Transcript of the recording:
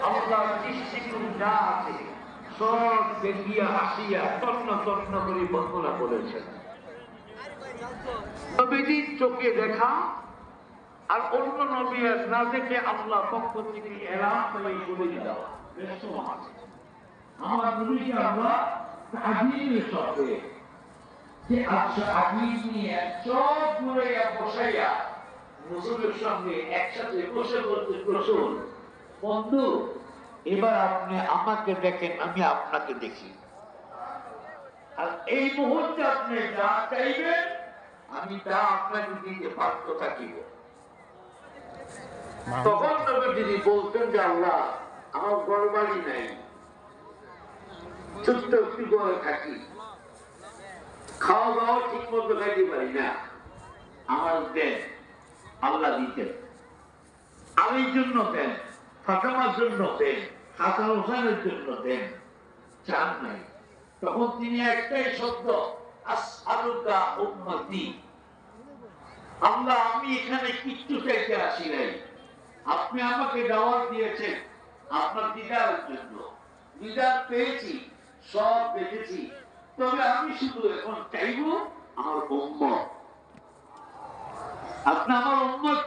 আল্লাহ সৃষ্টিকুল যা আছে সব দেখিয়া হাসিয়া তন্ন তন্ন করে বর্ণনা করেছেন। নবীজির চোখে দেখা আর অন্য নবী না দেখে আল্লাহ পক্ষ থেকে এলান করে বলে দেওয়া আমার নবীকে আল্লাহ তাজিমের সাথে যে আচ্ছা আদিম নিয়ে সব দূরে বসাইয়া রসুলের সঙ্গে একসাথে বসে বলতে রসুল বন্ধু এবার আপনি আমাকে দেখেন আমি আপনাকে দেখি, আর এই মুহূর্তে আপনি যা চাইবেন আমি তা আপনাকে দিতে বাধ্য থাকিব। তখন নবী যিনি বলতেন যে আল্লাহ আমার ঘর বাড়ি নাই, ছোট্ট একটি ঘরে থাকি, খাওয়া দাওয়া ঠিক মতো খাইতে পারি না, আমার দেন। আল্লাহ দিতেন, আলীর জন্য দেন, ফাতেমার জন্য দেন, হাসান হোসেনের জন্য দেন, চান নাই। তখন তিনি একটাই শব্দ আসআলুকা উম্মতি, আল্লাহ আমি এখানে কিচ্ছু চাইতে আসি নাই, আপনি আমাকে দাওয়াত দিয়েছেন আপনার দিদারের জন্য, দিদার পেয়েছি, সব দেখেছি, তবে আমি শুধু এখন চাইব আমার উম্মত, আপনি আমার উম্মত